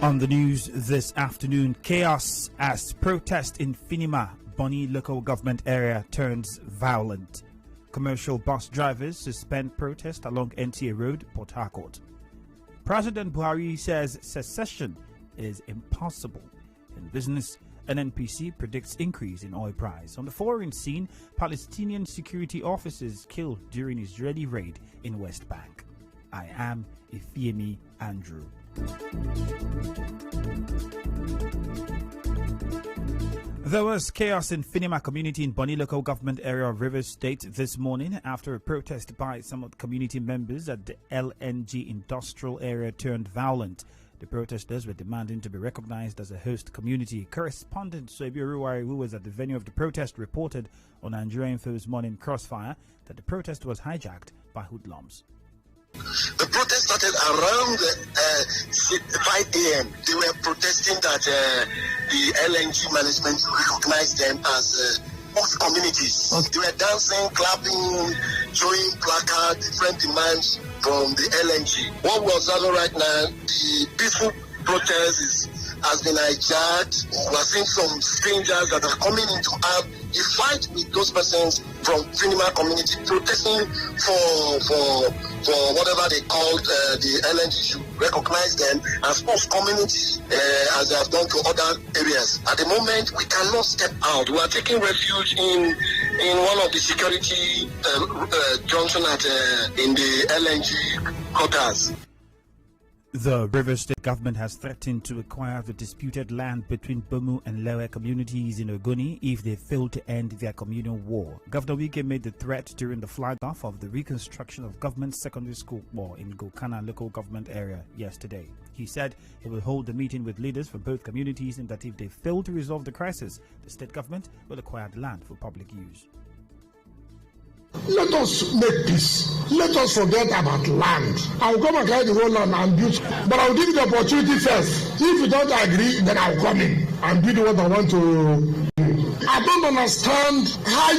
On the news this afternoon, chaos as protest in Finima, Bonny local government area turns violent. Commercial bus drivers suspend protest along NTA Road, Port Harcourt. President Buhari says secession is impossible. In business, NNPC predicts increase in oil price. On the foreign scene, Palestinian security officers killed during Israeli raid in West Bank. I am Ifeemi Andrew. There was chaos in Finima community in Bonny local government area of Rivers State this morning after a protest by some of the community members at the LNG industrial area turned violent. The protesters were demanding to be recognized as a host community. Correspondent Soebi Oruwari, who was at the venue of the protest, reported on Nigeria Info's Morning Crossfire that the protest was hijacked by hoodlums. The protest started around 5 a.m. They were protesting that the LNG management recognized them as host communities. Okay. They were dancing, clapping, showing placards, different demands from the LNG. What we observe right now, the peaceful protest has been hijacked. We are seeing some strangers that are coming into a fight with those persons from Finima community protesting for whatever they called the LNG should recognize them as host communities as they have done to other areas. At the moment, we cannot step out. We are taking refuge in one of the security junction in the LNG quarters. The Rivers State government has threatened to acquire the disputed land between Bomu and Lewe communities in Ogoni if they fail to end their communal war. Governor Wike made the threat during the flag-off of the reconstruction of government secondary school in Gokana local government area yesterday. He said he will hold a meeting with leaders from both communities and that if they fail to resolve the crisis, the state government will acquire the land for public use. Let us make peace. Let us forget about land. I will come and carry the whole land and build. But I will give you the opportunity first. If you don't agree, then I will come in and build what I want to do. I don't understand how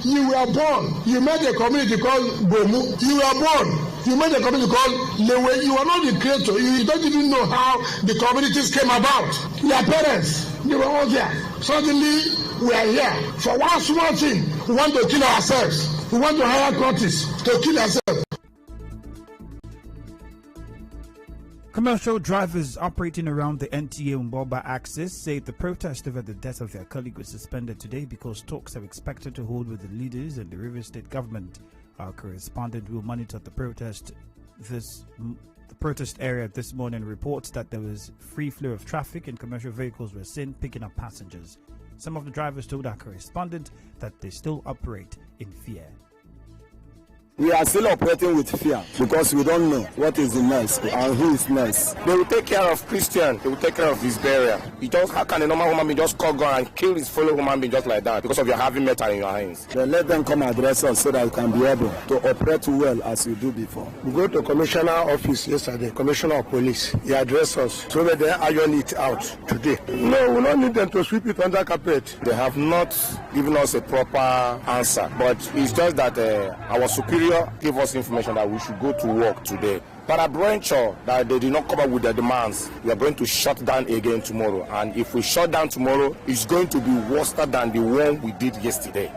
you were born. You made a community called Bomu. You were born. You made a community called Lewe. You are not the creator. You don't even know how the communities came about. Your parents, they were all there. Suddenly, we are here. For one small thing, we want to kill ourselves. We want to hire cultists to kill ourselves. Commercial drivers operating around the NTA Umboba axis say the protest over the death of their colleague was suspended today because talks are expected to hold with the leaders and the Rivers State government. Our correspondent will monitor the protest. The protest area this morning reports that there was free flow of traffic and commercial vehicles were seen picking up passengers. Some of the drivers told our correspondent that they still operate in fear. We are still operating with fear because we don't know what is the next and who is next. They will take care of Christian. They will take care of his burial. How can a normal human being just call God and kill his fellow human being just like that because of your having metal in your hands? Then let them come address us so that we can be able to operate well as we do before. We go to Commissioner office yesterday, Commissioner of Police. He addressed us so that they iron it out today. No, we don't need them to sweep it under carpet. They have not given us a proper answer, but it's just that our superior gave us information that we should go to work today. But I venture that they did not come up with their demands. We are going to shut down again tomorrow. And if we shut down tomorrow, it's going to be worse than the one we did yesterday.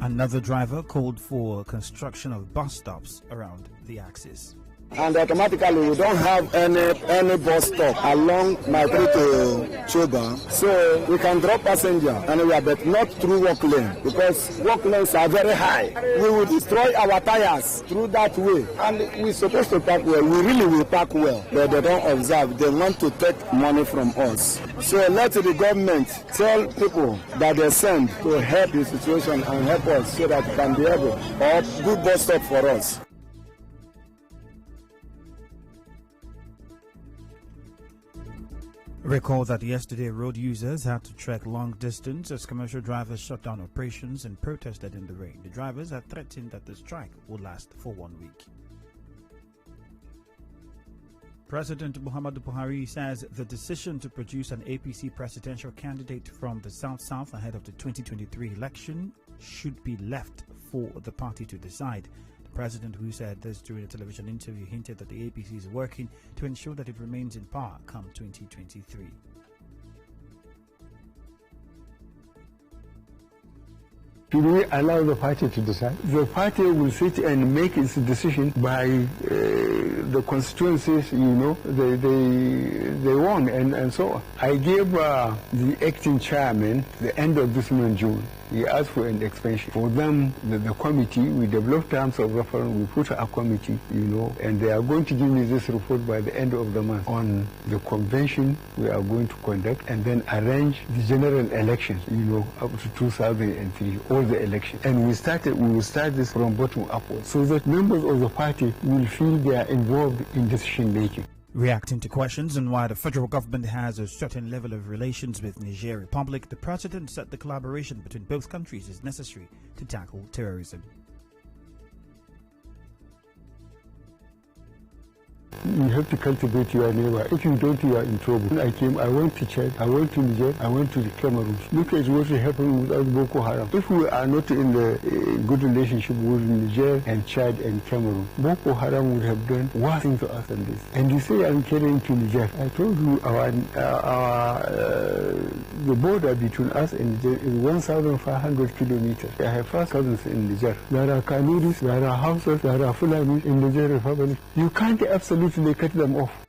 Another driver called for construction of bus stops around the axis. And automatically we don't have any bus stop along my way to Choba, so we can drop passenger anywhere, but not through walk lane because walk lanes are very high. We will destroy our tires through that way, and we're supposed to park well. We really will park well, but they don't observe. They want to take money from us. So let the government tell people that they send to help the situation and help us so that we can be able or good bus stop for us. Recall that yesterday road users had to trek long distance as commercial drivers shut down operations and protested in the rain. The drivers had threatened that the strike would last for 1 week. President Muhammadu Buhari says the decision to produce an APC presidential candidate from the South ahead of the 2023 election should be left for the party to decide. The president, who said this during a television interview, hinted that the APC is working to ensure that it remains in power come 2023. Should we allow the party to decide? The party will sit and make its decision by the constituencies, they won and so on. I gave the acting chairman the end of this month, June. He asked for an expansion. For them, the committee, we developed terms of reference, we put a committee, and they are going to give me this report by the end of the month on the convention we are going to conduct and then arrange the general elections, up to 2003, all the elections. And we will start this from bottom upwards so that members of the party will feel they are involved in decision making. Reacting to questions on why the federal government has a certain level of relations with Niger Republic, the president said the collaboration between both countries is necessary to tackle terrorism. You have to cultivate your neighbor. If you don't, you are in trouble. When I went to Chad, I went to Niger, I went to the Cameroon. Look at what happened with us Boko Haram. If we are not in the good relationship with Niger and Chad and Cameroon, Boko Haram would have done worse things to us than this. And you say I'm carrying to Niger. I told you the border between us and Niger is 1,500 kilometers. I have 5 cousins in Niger. There are Kanuris, there are Hausas, there are Fulanis in Niger Republic. You can't absolutely cut them off.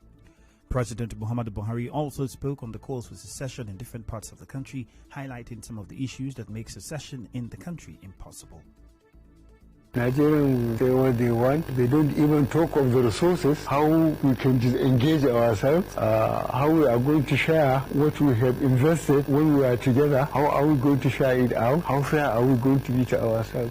President Muhammadu Buhari also spoke on the calls for secession in different parts of the country, highlighting some of the issues that make secession in the country impossible. Nigerians say what they want. They don't even talk of the resources, how we can disengage ourselves, how we are going to share what we have invested when we are together, how are we going to share it out, how fair are we going to be to ourselves,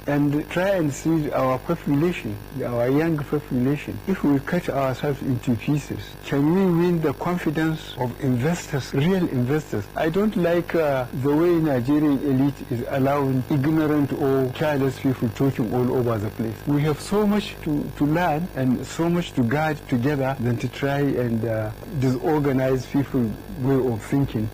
and try and see our population, our young population. If we cut ourselves into pieces, can we win the confidence of investors, real investors? I don't like the way Nigerian elite is allowing ignorant or careless people talking all over the place. We have so much to learn and so much to guard together than to try and disorganize people's way of thinking.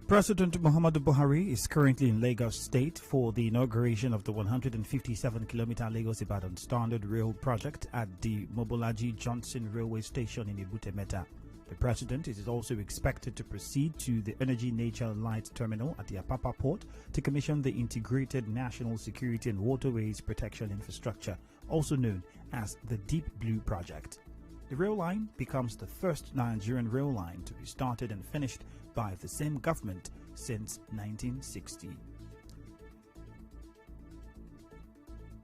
President Muhammadu Buhari is currently in Lagos State for the inauguration of the 157-kilometer Lagos-Ibadan Standard Rail project at the Mobolaji Johnson Railway Station in Ebute Metta. The president is also expected to proceed to the Energy Nature Light Terminal at the Apapa Port to commission the Integrated National Security and Waterways Protection Infrastructure, also known as the Deep Blue Project. The rail line becomes the first Nigerian rail line to be started and finished by the same government since 1960.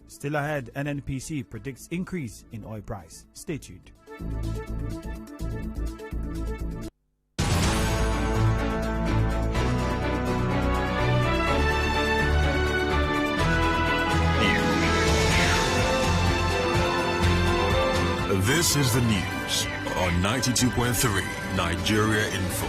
Still ahead, NNPC predicts increase in oil price. Stay tuned. This is the news on 92.3 Nigeria Info.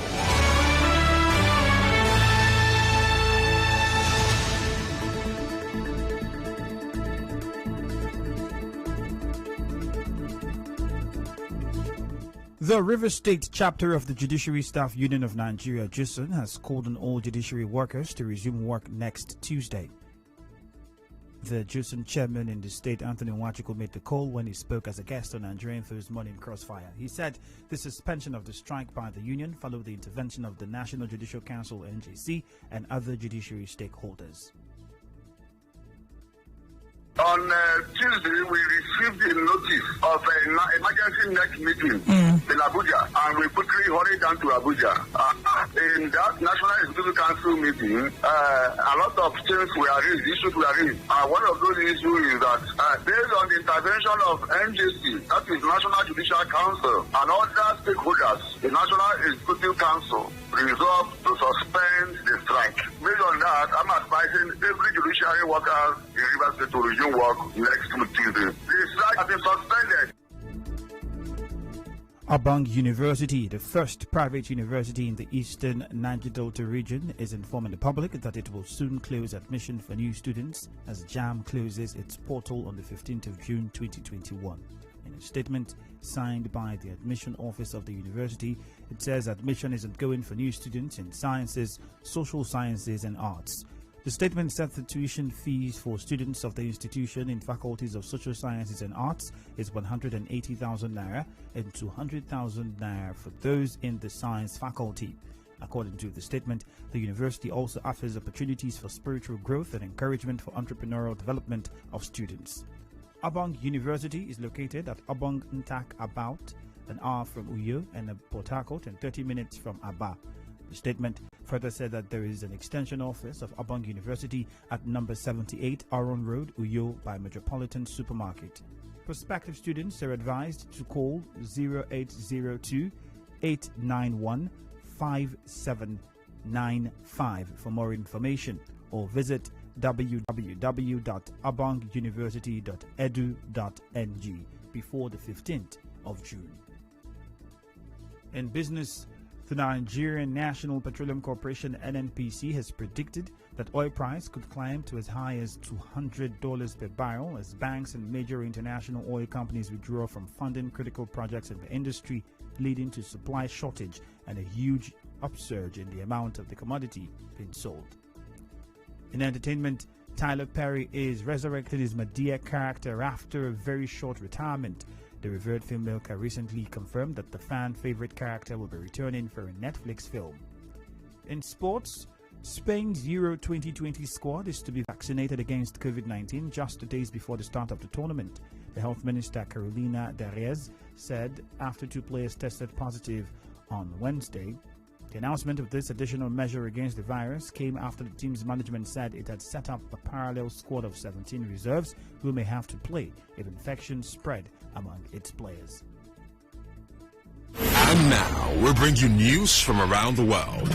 The Rivers State chapter of the Judiciary Staff Union of Nigeria, JUSUN, has called on all judiciary workers to resume work next Tuesday. The JUSUN chairman in the state, Anthony Nwachukwu, made the call when he spoke as a guest on Nigerian Info's Morning Crossfire. He said the suspension of the strike by the union followed the intervention of the National Judicial Council, NJC, and other judiciary stakeholders. On Tuesday, we received a notice of an emergency next meeting in Abuja, and we quickly hurried down to Abuja. In that National Executive Council meeting, a lot of things were raised, issues were raised. One of those issues is that based on the intervention of NJC, that is National Judicial Council, and other stakeholders, the National Executive Council resolved to suspend the strike. Based on that, I'm advising every judiciary worker in Rivers State to resume work next Tuesday. The strike has been suspended. Abang University, the first private university in the eastern Niger Delta region, is informing the public that it will soon close admission for new students as JAM closes its portal on the 15th of June 2021. In a statement signed by the admission office of the university, it says admission is ongoing for new students in sciences, social sciences and arts. The statement said the tuition fees for students of the institution in faculties of social sciences and arts is 180,000 naira and 200,000 naira for those in the science faculty. According to the statement, the university also offers opportunities for spiritual growth and encouragement for entrepreneurial development of students. Obong University is located at Obong Ntak, about an hour from Uyo, and Port Harcourt, and 30 minutes from Aba. The statement further said that there is an extension office of Obong University at number 78 Aron Road, Uyo, by Metropolitan Supermarket. Prospective students are advised to call 0802 891 5795 for more information, or visit www.obonguniversity.edu.ng before the 15th of June. In business, the Nigerian National Petroleum Corporation (NNPC) has predicted that oil price could climb to as high as $200 per barrel as banks and major international oil companies withdraw from funding critical projects in the industry, leading to supply shortage and a huge upsurge in the amount of the commodity being sold. In entertainment, Tyler Perry is resurrecting his Madea character after a very short retirement. The revered filmmaker recently confirmed that the fan-favorite character will be returning for a Netflix film. In sports, Spain's Euro 2020 squad is to be vaccinated against COVID-19 just days before the start of the tournament. The health minister, Carolina Darius, said after 2 players tested positive on Wednesday. The announcement of this additional measure against the virus came after the team's management said it had set up a parallel squad of 17 reserves who may have to play if infections spread among its players. And now we'll bring you news from around the world.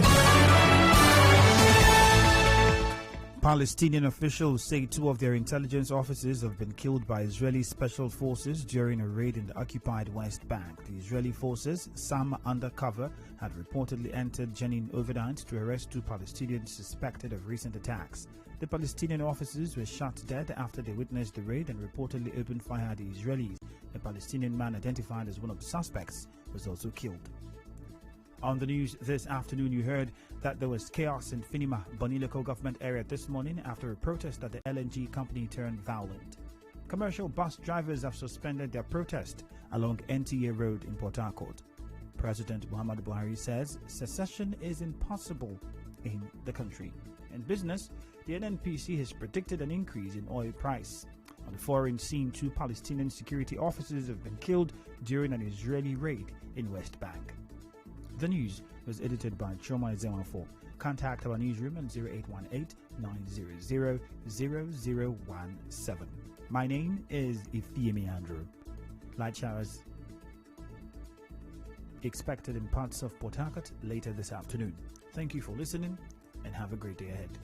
Palestinian officials say 2 of their intelligence officers have been killed by Israeli special forces during a raid in the occupied West Bank. The Israeli forces, some undercover, had reportedly entered Jenin overnight to arrest 2 Palestinians suspected of recent attacks. The Palestinian officers were shot dead after they witnessed the raid and reportedly opened fire at the Israelis. A Palestinian man identified as one of the suspects was also killed. On the news this afternoon, you heard that there was chaos in Finima, Bonny local government area this morning after a protest at the LNG company turned violent. Commercial bus drivers have suspended their protest along NTA Road in Port Harcourt. President Muhammadu Buhari says secession is impossible in the country. In business, the NNPC has predicted an increase in oil price. On the foreign scene, 2 Palestinian security officers have been killed during an Israeli raid in West Bank. The news was edited by Choma Zewanfo. Contact our newsroom at 0818-900-0017. My name is Ifeemi Andrew. Light showers expected in parts of Port Harcourt later this afternoon. Thank you for listening and have a great day ahead.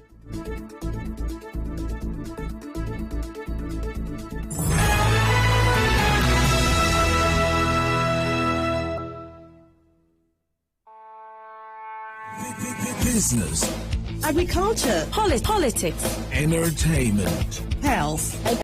Business, agriculture, politics, Entertainment, health,